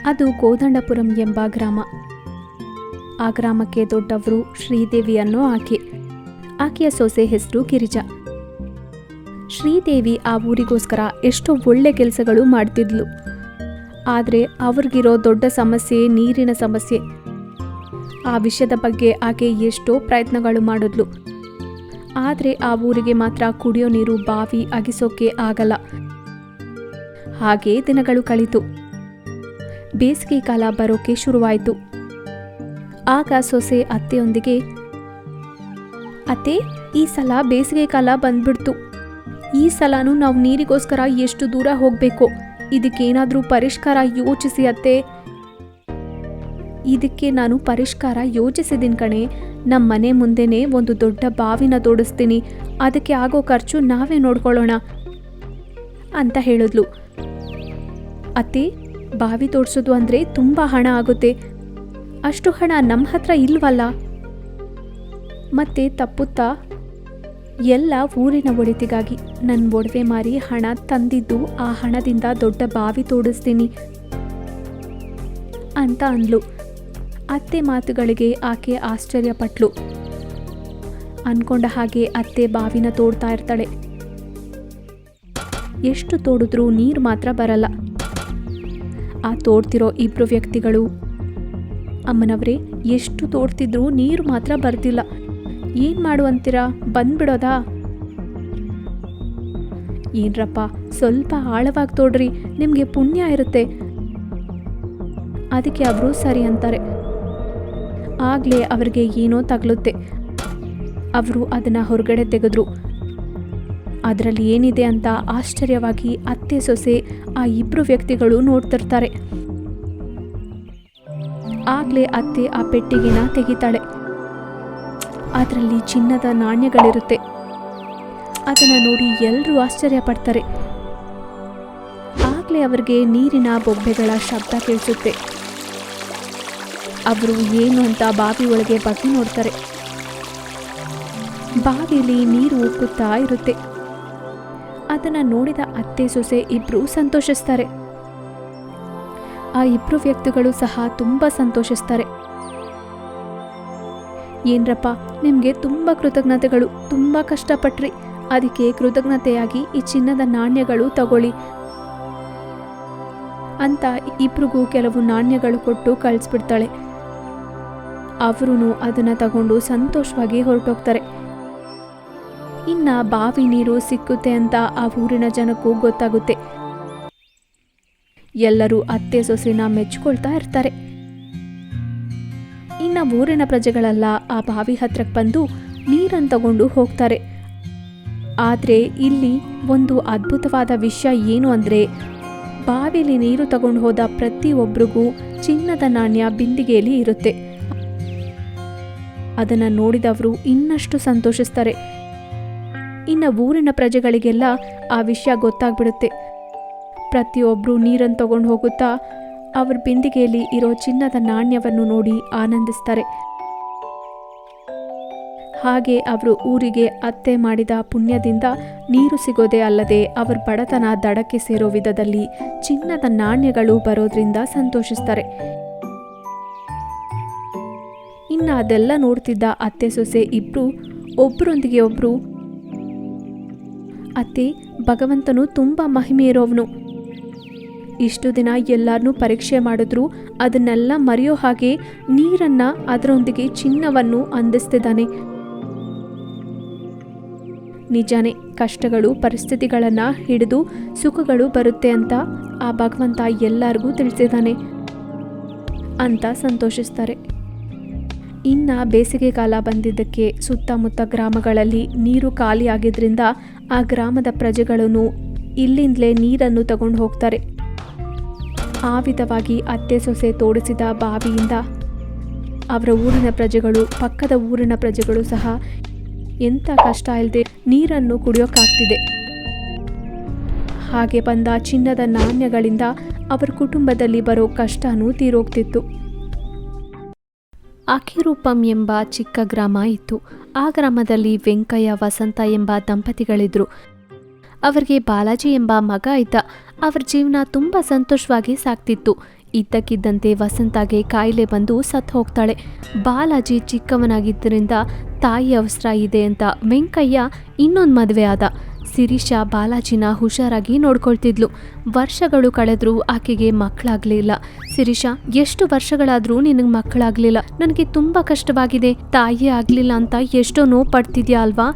ಅದು ಕೋದಂಡಪುರಂ ಎಂಬ ಗ್ರಾಮ. ಆ ಗ್ರಾಮಕ್ಕೆ ದೊಡ್ಡವರು ಶ್ರೀದೇವಿ ಅನ್ನೋ ಆಕೆಯ ಸೊಸೆ ಹೆಸರು ಗಿರಿಜಾ. ಶ್ರೀದೇವಿ ಆ ಊರಿಗೋಸ್ಕರ ಎಷ್ಟೋ ಒಳ್ಳೆ ಕೆಲಸಗಳು ಮಾಡ್ತಿದ್ಲು. ಆದರೆ ಅವ್ರಿಗಿರೋ ದೊಡ್ಡ ಸಮಸ್ಯೆ ನೀರಿನ ಸಮಸ್ಯೆ. ಆ ವಿಷಯದ ಬಗ್ಗೆ ಆಕೆ ಎಷ್ಟೋ ಪ್ರಯತ್ನಗಳು ಮಾಡಿದ್ಲು. ಆದರೆ ಆ ಊರಿಗೆ ಮಾತ್ರ ಕುಡಿಯೋ ನೀರು ಬಾವಿ ಅಗಿಸೋಕೆ ಆಗಲ್ಲ. ಹಾಗೇ ದಿನಗಳು ಕಳೀತು. ಬೇಸಿಗೆ ಕಾಲ ಬರೋಕೆ ಶುರುವಾಯಿತು. ಆಗ ಸೊಸೆ ಅತ್ತೆಯೊಂದಿಗೆ, ಅತ್ತೆ, ಈ ಸಲ ಬೇಸಿಗೆ ಕಾಲ ಬಂದ್ಬಿಡ್ತು. ಈ ಸಲನೂ ನಾವು ನೀರಿಗೋಸ್ಕರ ಎಷ್ಟು ದೂರ ಹೋಗಬೇಕು. ಇದಕ್ಕೇನಾದರೂ ಪರಿಷ್ಕಾರ ಯೋಚಿಸಿ ಅತ್ತೆ. ಇದಕ್ಕೆ ನಾನು ಪರಿಷ್ಕಾರ ಯೋಚಿಸಿದ್ದೀನಿ ಕಣೆ. ನಮ್ಮ ಮನೆ ಮುಂದೆನೇ ಒಂದು ದೊಡ್ಡ ಬಾವಿನ ತೋಡಿಸ್ತೀನಿ. ಅದಕ್ಕೆ ಆಗೋ ಖರ್ಚು ನಾವೇ ನೋಡ್ಕೊಳ್ಳೋಣ ಅಂತ ಹೇಳಿದ್ಲು. ಅತ್ತೆ, ಬಾವಿ ತೋಡಿಸೋದು ಅಂದರೆ ತುಂಬ ಹಣ ಆಗುತ್ತೆ. ಅಷ್ಟು ಹಣ ನಮ್ಮ ಹತ್ರ ಇಲ್ವಲ್ಲ. ಮತ್ತೆ ತಪ್ಪುತ್ತಾ, ಎಲ್ಲ ಊರಿನ ಒಳಿತಿಗಾಗಿ ನನ್ನ ಒಡವೆ ಮಾರಿ ಹಣ ತಂದಿದ್ದು, ಆ ಹಣದಿಂದ ದೊಡ್ಡ ಬಾವಿ ತೋಡಿಸ್ತೀನಿ ಅಂತ ಅಂದ್ಲು. ಅತ್ತೆ ಮಾತುಗಳಿಗೆ ಆಕೆ ಆಶ್ಚರ್ಯಪಟ್ಲು. ಅನ್ಕೊಂಡ ಹಾಗೆ ಅತ್ತೆ ಬಾವಿನ ತೋಡ್ತಾ ಇರ್ತಾಳೆ. ಎಷ್ಟು ತೋಡಿದ್ರೂ ನೀರು ಮಾತ್ರ ಬರಲ್ಲ. ಆ ತೋಡ್ತಿರೋ ಇಬ್ರು ವ್ಯಕ್ತಿಗಳು, ಅಮ್ಮನವ್ರೆ, ಎಷ್ಟು ತೋಡ್ತಿದ್ರೂ ನೀರು ಮಾತ್ರ ಬರ್ತಿಲ್ಲ. ಏನ್ ಮಾಡುವಂತೀರಾ, ಬಂದ್ಬಿಡೋದಾ? ಏನ್ರಪ್ಪ, ಸ್ವಲ್ಪ ಆಳವಾಗಿ ತೋಡ್ರಿ, ನಿಮಗೆ ಪುಣ್ಯ ಇರುತ್ತೆ. ಅದಕ್ಕೆ ಅವರು ಸರಿ ಅಂತಾರೆ. ಆಗ್ಲೇ ಅವ್ರಿಗೆ ಏನೋ ತಗಲುತ್ತೆ. ಅವರು ಅದನ್ನ ಹೊರಗಡೆ ತೆಗೆದ್ರು. ಅದರಲ್ಲಿ ಏನಿದೆ ಅಂತ ಆಶ್ಚರ್ಯವಾಗಿ ಅತ್ತೆ ಸೊಸೆ ಆ ಇಬ್ರು ವ್ಯಕ್ತಿಗಳು ನೋಡ್ತಿರ್ತಾರೆ. ಆಗ್ಲೇ ಅತ್ತೆ ಆ ಪೆಟ್ಟಿಗೆನ ತೆಗಿತಾಳೆ. ಅದರಲ್ಲಿ ಚಿನ್ನದ ನಾಣ್ಯಗಳಿರುತ್ತೆ. ಅದನ್ನ ನೋಡಿ ಎಲ್ಲರೂ ಆಶ್ಚರ್ಯ ಪಡ್ತಾರೆ. ಆಗ್ಲೇ ಅವರಿಗೆ ನೀರಿನ ಬೊಬ್ಬೆಗಳ ಶಬ್ದ ಕೇಳಿಸುತ್ತೆ. ಅವರು ಏನು ಅಂತ ಬಾವಿ ಒಳಗೆ ಬಗ್ಗಿ ನೋಡ್ತಾರೆ. ಬಾವಿಲಿ ನೀರು ಉಕ್ಕುತ್ತಾ ಇರುತ್ತೆ. ಅದನ್ನ ನೋಡಿದ ಅತ್ತೆ ಸೊಸೆ ಇಬ್ರು ಸಂತೋಷಿಸ್ತಾರೆ. ಆ ಇಬ್ರು ವ್ಯಕ್ತಿಗಳು ಸಹ ತುಂಬಾ ಸಂತೋಷಿಸ್ತಾರೆ. ಏನ್ರಪ್ಪ, ನಿಮ್ಗೆ ತುಂಬಾ ಕೃತಜ್ಞತೆಗಳು. ತುಂಬಾ ಕಷ್ಟಪಟ್ರಿ. ಅದಕ್ಕೆ ಕೃತಜ್ಞತೆಯಾಗಿ ಈ ಚಿನ್ನದ ನಾಣ್ಯಗಳು ತಗೊಳ್ಳಿ ಅಂತ ಇಬ್ರಿಗೂ ಕೆಲವು ನಾಣ್ಯಗಳು ಕೊಟ್ಟು ಕಳಿಸ್ಬಿಡ್ತಾಳೆ. ಅವರೂ ಅದನ್ನ ತಗೊಂಡು ಸಂತೋಷವಾಗಿ ಹೊರಟೋಗ್ತಾರೆ. ಇನ್ನ ಬಾವಿ ನೀರು ಸಿಕ್ಕುತ್ತೆ ಅಂತ ಆ ಊರಿನ ಜನಕ್ಕೂ ಗೊತ್ತಾಗುತ್ತೆ. ಎಲ್ಲರೂ ಅತ್ತೆ ಸೊಸೆನ ಮೆಚ್ಕೊಳ್ತಾ ಇರ್ತಾರೆ. ಇನ್ನ ಊರಿನ ಪ್ರಜೆಗಳೆಲ್ಲ ಆ ಬಾವಿ ಹತ್ರಕ್ಕೆ ಬಂದು ನೀರನ್ನು ತಗೊಂಡು ಹೋಗ್ತಾರೆ. ಆದ್ರೆ ಇಲ್ಲಿ ಒಂದು ಅದ್ಭುತವಾದ ವಿಷಯ ಏನು ಅಂದ್ರೆ, ಬಾವಿಲಿ ನೀರು ತಗೊಂಡು ಹೋದ ಪ್ರತಿಯೊಬ್ಬರಿಗೂ ಚಿನ್ನದ ನಾಣ್ಯ ಬಿಂದಿಗೆಯಲ್ಲಿ ಇರುತ್ತೆ. ಅದನ್ನ ನೋಡಿದವರು ಇನ್ನಷ್ಟು ಸಂತೋಷಿಸ್ತಾರೆ. ಇನ್ನು ಊರಿನ ಪ್ರಜೆಗಳಿಗೆಲ್ಲ ಆ ವಿಷಯ ಗೊತ್ತಾಗ್ಬಿಡುತ್ತೆ. ಪ್ರತಿಯೊಬ್ಬರು ನೀರನ್ನು ತಗೊಂಡು ಹೋಗುತ್ತಾ ಅವ್ರ ಬಿಂದಿಗೆಯಲ್ಲಿ ಇರೋ ಚಿನ್ನದ ನಾಣ್ಯವನ್ನು ನೋಡಿ ಆನಂದಿಸ್ತಾರೆ. ಹಾಗೆ ಅವರು ಊರಿಗೆ ಅತ್ತೆ ಮಾಡಿದ ಪುಣ್ಯದಿಂದ ನೀರು ಸಿಗೋದೇ ಅಲ್ಲದೆ ಅವರ ಬಡತನ ದಡಕ್ಕೆ ಸೇರೋ ವಿಧದಲ್ಲಿ ಚಿನ್ನದ ನಾಣ್ಯಗಳು ಬರೋದ್ರಿಂದ ಸಂತೋಷಿಸ್ತಾರೆ. ಇನ್ನು ಅದೆಲ್ಲ ನೋಡ್ತಿದ್ದ ಅತ್ತೆ ಸೊಸೆ ಇಬ್ರು ಒಬ್ಬರೊಂದಿಗೆ ಒಬ್ರು, ಅತ್ತೆ, ಭಗವಂತನು ತುಂಬಾ ಮಹಿಮೆ ಇರೋವನು. ಇಷ್ಟು ದಿನ ಎಲ್ಲರನ್ನೂ ಪರೀಕ್ಷೆ ಮಾಡಿದ್ರು ಅದನ್ನೆಲ್ಲ ಮರೆಯೋ ಹಾಗೆ ನೀರನ್ನ ಅದರೊಂದಿಗೆ ಚಿನ್ನವನ್ನು ಅಂದಿಸ್ತಿದ್ದಾನೆ. ನಿಜಾನೇ, ಕಷ್ಟಗಳು ಪರಿಸ್ಥಿತಿಗಳನ್ನ ಹಿಡಿದು ಸುಖಗಳು ಬರುತ್ತೆ ಅಂತ ಆ ಭಗವಂತ ಎಲ್ಲರಿಗೂ ತಿಳಿಸಿದ್ದಾನೆ ಅಂತ ಸಂತೋಷಿಸ್ತಾರೆ. ಇನ್ನ ಬೇಸಿಗೆ ಕಾಲ ಬಂದಿದ್ದಕ್ಕೆ ಸುತ್ತಮುತ್ತ ಗ್ರಾಮಗಳಲ್ಲಿ ನೀರು ಖಾಲಿ ಆಗಿದ್ರಿಂದ ಆ ಗ್ರಾಮದ ಪ್ರಜೆಗಳನ್ನು ಇಲ್ಲಿಂದಲೇ ನೀರನ್ನು ತಗೊಂಡು ಹೋಗ್ತಾರೆ. ಆ ವಿಧವಾಗಿ ಅತ್ತೆ ಸೊಸೆ ತೋಡಿಸಿದ ಬಾವಿಯಿಂದ ಅವರ ಊರಿನ ಪ್ರಜೆಗಳು, ಪಕ್ಕದ ಊರಿನ ಪ್ರಜೆಗಳು ಸಹ ಎಂಥ ಕಷ್ಟ ಇಲ್ಲದೆ ನೀರನ್ನು ಕುಡಿಯೋಕ್ಕಾಗ್ತಿದೆ. ಹಾಗೆ ಬಂದ ಚಿನ್ನದ ನಾಣ್ಯಗಳಿಂದ ಅವರ ಕುಟುಂಬದಲ್ಲಿ ಬರೋ ಕಷ್ಟನೂ ತೀರೋಗ್ತಿತ್ತು. ಅಕಿರೂಪಂ ಎಂಬ ಚಿಕ್ಕ ಗ್ರಾಮ ಇತ್ತು. ಆ ಗ್ರಾಮದಲ್ಲಿ ವೆಂಕಯ್ಯ, ವಸಂತ ಎಂಬ ದಂಪತಿಗಳಿದ್ರು. ಅವರಿಗೆ ಬಾಲಾಜಿ ಎಂಬ ಮಗ ಇದ್ದ. ಅವರ ಜೀವನ ತುಂಬ ಸಂತೋಷವಾಗಿ ಸಾಗ್ತಿತ್ತು. ಇದ್ದಕ್ಕಿದ್ದಂತೆ ವಸಂತಗೆ ಕಾಯಿಲೆ ಬಂದು ಸತ್ತು ಹೋಗ್ತಾಳೆ. ಬಾಲಾಜಿ ಚಿಕ್ಕವನಾಗಿದ್ದರಿಂದ ತಾಯಿ ಅವಸರ ಇದೆ ಅಂತ ವೆಂಕಯ್ಯ ಇನ್ನೊಂದು ಮದುವೆ ಆದ. ಶಿರೀಷಾ ಬಾಲಾಜಿನ ಹುಷಾರಾಗಿ ನೋಡ್ಕೊಳ್ತಿದ್ಲು. ವರ್ಷಗಳು ಕಳೆದ್ರೂ ಆಕೆಗೆ ಮಕ್ಕಳಾಗ್ಲಿಲ್ಲ. ಶಿರೀಷಾ, ಎಷ್ಟು ವರ್ಷಗಳಾದ್ರೂ ನಿನಗೆ ಮಕ್ಕಳಾಗ್ಲಿಲ್ಲ, ನನಗೆ ತುಂಬಾ ಕಷ್ಟವಾಗಿದೆ, ತಾಯಿ ಆಗ್ಲಿಲ್ಲ ಅಂತ ಎಷ್ಟೋ ನೋವು ಪಡ್ತಿದ್ಯಾ ಅಲ್ವಾ?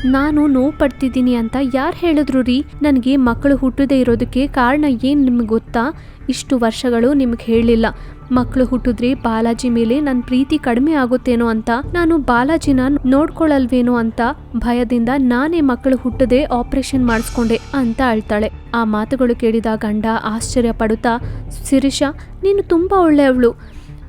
ನಾನು ನೋವು ಪಡ್ತಿದ್ದೀನಿ ಅಂತ ಯಾರು ಹೇಳಿದ್ರು ರೀ? ನನಗೆ ಮಕ್ಕಳು ಹುಟ್ಟದೇ ಇರೋದಕ್ಕೆ ಕಾರಣ ಏನು ನಿಮ್ಗೆ ಗೊತ್ತಾ? ಇಷ್ಟು ವರ್ಷಗಳು ನಿಮ್ಗೆ ಹೇಳಲಿಲ್ಲ. ಮಕ್ಕಳು ಹುಟ್ಟಿದ್ರೆ ಬಾಲಾಜಿ ಮೇಲೆ ನನ್ನ ಪ್ರೀತಿ ಕಡಿಮೆ ಆಗುತ್ತೇನೋ ಅಂತ, ನಾನು ಬಾಲಾಜಿನ ನೋಡ್ಕೊಳ್ಳಲ್ವೇನೋ ಅಂತ ಭಯದಿಂದ ನಾನೇ ಮಕ್ಕಳು ಹುಟ್ಟದೆ ಆಪರೇಷನ್ ಮಾಡಿಸ್ಕೊಂಡೆ ಅಂತ ಅಳ್ತಾಳೆ. ಆ ಮಾತುಗಳು ಕೇಳಿದ ಗಂಡ ಆಶ್ಚರ್ಯ ಪಡುತ್ತಾ, ಶಿರೀಷಾ, ನೀನು ತುಂಬಾ ಒಳ್ಳೆಯವಳು.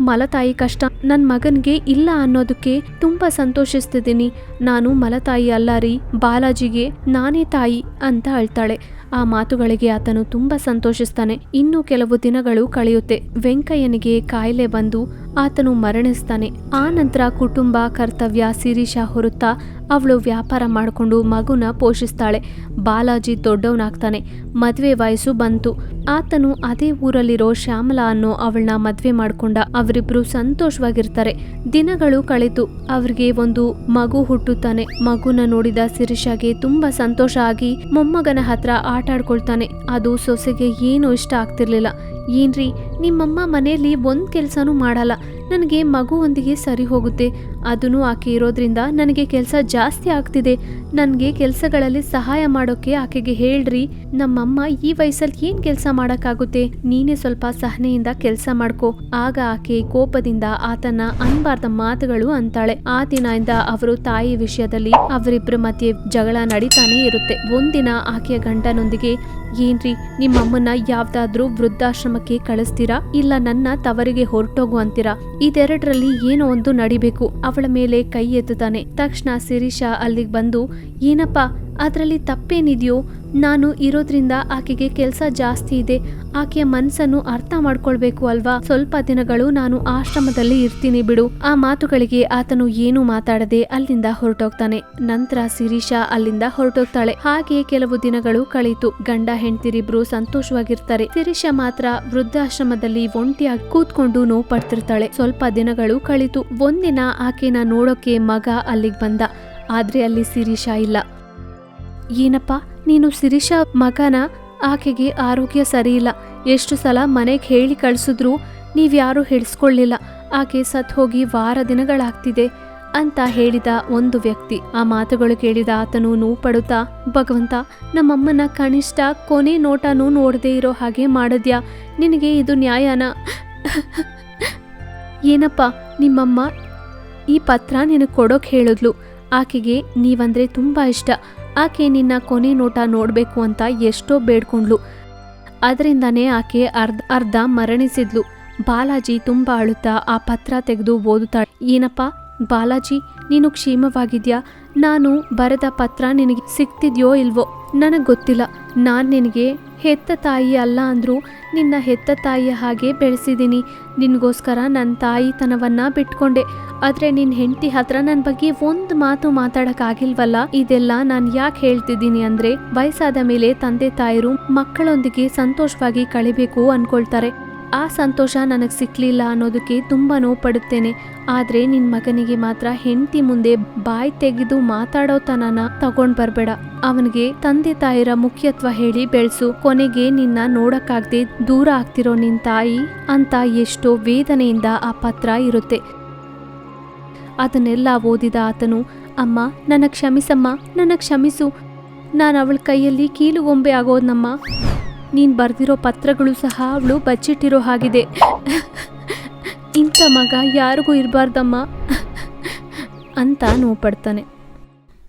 ಮಲತಾಯಿ ಕಷ್ಟ ನನ್ನ ಮಗನಿಗೆ ಇಲ್ಲ ಅನ್ನೋದಕ್ಕೆ ತುಂಬಾ ಸಂತೋಷಿಸ್ತಿದ್ದೀನಿ. ನಾನು ಮಲತಾಯಿ ಅಲ್ಲ ರೀ, ಬಾಲಾಜಿಗೆ ನಾನೇ ತಾಯಿ ಅಂತ ಅಳ್ತಾಳೆ. ಆ ಮಾತುಗಳಿಗೆ ಆತನು ತುಂಬಾ ಸಂತೋಷಿಸ್ತಾನೆ. ಇನ್ನು ಕೆಲವು ದಿನಗಳು ಕಳೆಯುತ್ತೆ. ವೆಂಕಯ್ಯನಿಗೆ ಕಾಯಿಲೆ ಬಂದು ಆತನು ಮರಣಿಸ್ತಾನೆ. ಆ ನಂತರ ಕುಟುಂಬ ಕರ್ತವ್ಯ ಶಿರೀಷಾ ಹೊರುತ್ತಾ ಅವಳು ವ್ಯಾಪಾರ ಮಾಡಿಕೊಂಡು ಮಗುನ ಪೋಷಿಸ್ತಾಳೆ. ಬಾಲಾಜಿ ದೊಡ್ಡವನಾಗ್ತಾನೆ. ಮದುವೆ ವಯಸ್ಸು ಬಂತು. ಆತನು ಅದೇ ಊರಲ್ಲಿರೋ ಶ್ಯಾಮಲಾ ಅನ್ನೋ ಅವಳನ್ನ ಮದುವೆ ಮಾಡ್ಕೊಂಡ. ಅವರಿಬ್ರು ಸಂತೋಷವಾಗಿರ್ತಾರೆ. ದಿನಗಳು ಕಳೆತು. ಅವ್ರಿಗೆ ಒಂದು ಮಗು ಹುಟ್ಟುತ್ತಾನೆ. ಮಗುನ ನೋಡಿದ ಶಿರೀಷಾಗೆ ತುಂಬಾ ಸಂತೋಷ ಆಗಿ ಮೊಮ್ಮಗನ ಹತ್ರ ಆಟ ಆಡ್ಕೊಳ್ತಾನೆ. ಅದು ಸೊಸೆಗೆ ಏನು ಇಷ್ಟ ಆಗ್ತಿರ್ಲಿಲ್ಲ. ಏನ್ರಿ, ನಿಮ್ಮಮ್ಮ ಮನೆಯಲ್ಲಿ ಒಂದ್ ಕೆಲ್ಸನೂ ಮಾಡಲ್ಲ, ನನಗೆ ಮಗುವೊಂದಿಗೆ ಸರಿ ಹೋಗುತ್ತೆ. ಅದನ್ನು ಆಕೆ ಇರೋದ್ರಿಂದ ನನಗೆ ಕೆಲಸ ಜಾಸ್ತಿ ಆಗ್ತಿದೆ. ನನಗೆ ಕೆಲಸಗಳಲ್ಲಿ ಸಹಾಯ ಮಾಡೋಕೆ ಆಕೆಗೆ ಹೇಳ್ರಿ. ನಮ್ಮಮ್ಮ ಈ ವಯಸ್ಸಲ್ಲಿ ಏನ್ ಕೆಲಸ ಮಾಡಕ್ಕಾಗುತ್ತೆ? ನೀನೇ ಸ್ವಲ್ಪ ಸಹನೆಯಿಂದ ಕೆಲಸ ಮಾಡ್ಕೋ. ಆಗ ಆಕೆ ಕೋಪದಿಂದ ಆತನ ಅನ್ಬಾರ್ದ ಮಾತುಗಳು ಅಂತಾಳೆ. ಆ ದಿನದಿಂದ ಅವರು ತಾಯಿ ವಿಷಯದಲ್ಲಿ ಅವರಿಬ್ಬರ ಮಧ್ಯೆ ಜಗಳ ನಡೀತಾನೆ ಇರುತ್ತೆ. ಒಂದಿನ ಆಕೆಯ ಗಂಡನೊಂದಿಗೆ, ಏನ್ರಿ, ನಿಮ್ಮಮ್ಮನ್ನ ಯಾವ್ದಾದ್ರೂ ವೃದ್ಧಾಶ್ರಮಕ್ಕೆ ಕಳಿಸ್ತೀರಾ, ಇಲ್ಲ ನನ್ನ ತವರಿಗೆ ಹೊರಟೋಗು ಅಂತೀರಾ? ಇದೆರಡರಲ್ಲಿ ಏನೋ ಒಂದು ನಡಿಬೇಕು. ಅವಳ ಮೇಲೆ ಕೈ ಎತ್ತುತ್ತಾನೆ. ತಕ್ಷಣ ಶಿರೀಷಾ ಅಲ್ಲಿಗೆ ಬಂದು, ಏನಪ್ಪಾ ಅದರಲ್ಲಿ ತಪ್ಪೇನಿದೆಯೋ? ನಾನು ಇರೋದ್ರಿಂದ ಆಕೆಗೆ ಕೆಲಸ ಜಾಸ್ತಿ ಇದೆ. ಆಕೆಯ ಮನಸ್ಸನ್ನು ಅರ್ಥ ಮಾಡ್ಕೊಳ್ಬೇಕು ಅಲ್ವಾ? ಸ್ವಲ್ಪ ದಿನಗಳು ನಾನು ಆಶ್ರಮದಲ್ಲಿ ಇರ್ತೀನಿ ಬಿಡು. ಆ ಮಾತುಗಳಿಗೆ ಆತನು ಏನು ಮಾತಾಡದೆ ಅಲ್ಲಿಂದ ಹೊರಟೋಗ್ತಾನೆ. ನಂತರ ಶಿರೀಷಾ ಅಲ್ಲಿಂದ ಹೊರಟೋಗ್ತಾಳೆ. ಹಾಗೆ ಕೆಲವು ದಿನಗಳು ಕಳೀತು. ಗಂಡ ಹೆಂಡತಿರಿಬ್ರು ಸಂತೋಷವಾಗಿರ್ತಾರೆ. ಶಿರೀಷಾ ಮಾತ್ರ ವೃದ್ಧಾಶ್ರಮದಲ್ಲಿ ಒಂಟಿಯಾಗಿ ಕೂತ್ಕೊಂಡು ನೋವು ಪಡ್ತಿರ್ತಾಳೆ. ಸ್ವಲ್ಪ ದಿನಗಳು ಕಳೀತು. ಒಂದಿನ ಆಕೆನ ನೋಡೋಕೆ ಮಗ ಅಲ್ಲಿಗೆ ಬಂದ. ಆದ್ರೆ ಅಲ್ಲಿ ಶಿರೀಷಾ ಇಲ್ಲ. ಏನಪ್ಪ, ನೀನು ಶಿರೀಷಾ ಮಗನ? ಆಕೆಗೆ ಆರೋಗ್ಯ ಸರಿಯಿಲ್ಲ. ಎಷ್ಟು ಸಲ ಮನೆಗೆ ಹೇಳಿ ಕಳಿಸಿದ್ರು ನೀವ್ಯಾರೂ ಹಿಡಿಸ್ಕೊಳ್ಳಿಲ್ಲ. ಆಕೆ ಸತ್ ಹೋಗಿ ವಾರ ದಿನಗಳಾಗ್ತಿದೆ ಅಂತ ಹೇಳಿದ ಒಂದು ವ್ಯಕ್ತಿ. ಆ ಮಾತುಗಳು ಕೇಳಿದ ಆತನು ನೋವು ಪಡುತ್ತಾ, ಭಗವಂತ, ನಮ್ಮಮ್ಮನ ಕನಿಷ್ಠ ಕೊನೆ ನೋಟನೂ ನೋಡದೆ ಇರೋ ಹಾಗೆ ಮಾಡಿದ್ಯಾ? ನಿನಗೆ ಇದು ನ್ಯಾಯನ? ಏನಪ್ಪ, ನಿಮ್ಮಮ್ಮ ಈ ಪತ್ರ ನಿನಗೆ ಕೊಡೋಕೆ ಹೇಳಿದ್ಲು. ಆಕೆಗೆ ನೀವಂದ್ರೆ ತುಂಬಾ ಇಷ್ಟ. ಆಕೆ ನಿನ್ನ ಕೊನೆ ನೋಟ ನೋಡ್ಬೇಕು ಅಂತ ಎಷ್ಟೋ ಬೇಡ್ಕೊಂಡ್ಲು. ಅದರಿಂದಾನೇ ಆಕೆ ಅರ್ಧ ಮರಣಿಸಿದ್ಲು. ಬಾಲಾಜಿ ತುಂಬಾ ಅಳುತ್ತಾ ಆ ಪತ್ರ ತೆಗೆದು ಓದುತ್ತಾಳೆ. ಏನಪ್ಪ ಬಾಲಾಜಿ, ನೀನು ಕ್ಷೇಮವಾಗಿದ್ಯಾ? ನಾನು ಬರೆದ ಪತ್ರ ನಿನಗೆ ಸಿಗ್ತಿದ್ಯೋ ಇಲ್ವೋ ನನಗೆ ಗೊತ್ತಿಲ್ಲ. ನಾನು ನಿನಗೆ ಹೆತ್ತ ತಾಯಿ ಅಲ್ಲ ಅಂದ್ರೂ ನಿನ್ನ ಹೆತ್ತ ತಾಯಿಯ ಹಾಗೆ ಬೆಳೆಸಿದ್ದೀನಿ. ನಿನಗೋಸ್ಕರ ನನ್ನ ತಾಯಿತನವನ್ನ ಬಿಟ್ಕೊಂಡೆ. ಆದ್ರೆ ನಿನ್ನ ಹೆಂಡತಿ ಹತ್ರ ನನ್ನ ಬಗ್ಗೆ ಒಂದು ಮಾತು ಮಾತಾಡಕ್ಕಾಗಿಲ್ವಲ್ಲ. ಇದೆಲ್ಲ ನಾನು ಯಾಕೆ ಹೇಳ್ತಿದ್ದೀನಿ ಅಂದ್ರೆ, ವಯಸ್ಸಾದ ಮೇಲೆ ತಂದೆ ತಾಯಿರು ಮಕ್ಕಳೊಂದಿಗೆ ಸಂತೋಷವಾಗಿ ಕಳಿಬೇಕು ಅನ್ಕೊಳ್ತಾರೆ. ಆ ಸಂತೋಷ ನನಗೆ ಸಿಕ್ಲಿಲ್ಲ ಅನ್ನೋದಕ್ಕೆ ತುಂಬಾ ನೋವು ಪಡುತ್ತೇನೆ. ಆದ್ರೆ ನಿನ್ ಮಗನಿಗೆ ಮಾತ್ರ ಹೆಂಡತಿ ಮುಂದೆ ಬಾಯಿ ತೆಗೆದು ಮಾತಾಡೋತನನ ತಗೊಂಡ್ ಬರ್ಬೇಡ. ಅವನಿಗೆ ತಂದೆ ತಾಯಿರ ಮುಖ್ಯತ್ವ ಹೇಳಿ ಬೆಳೆಸು. ಕೊನೆಗೆ ನಿನ್ನ ನೋಡಕ್ಕಾಗದೆ ದೂರ ಆಗ್ತಿರೋ ನಿನ್ ತಾಯಿ ಅಂತ ಎಷ್ಟೋ ವೇದನೆಯಿಂದ ಆ ಪತ್ರ ಇರುತ್ತೆ. ಅದನ್ನೆಲ್ಲ ಓದಿದ ಆತನು, ಅಮ್ಮ ನನ್ನ ಕ್ಷಮಿಸಮ್ಮ, ನನ್ನ ಕ್ಷಮಿಸು. ನಾನು ಅವಳ ಕೈಯಲ್ಲಿ ಕೀಲುಗೊಂಬೆ ಆಗೋದ್ನಮ್ಮ. ನೀನು ಬರೆದಿರೋ ಪತ್ರಗಳು ಸಹ ಅವಳು ಬಚ್ಚಿಟ್ಟಿರೋ ಹಾಗಿದೆ. ಇಂಥ ಮಗ ಯಾರಿಗೂ ಇರಬಾರ್ದಮ್ಮ ಅಂತ ನೋವು ಪಡ್ತಾನೆ.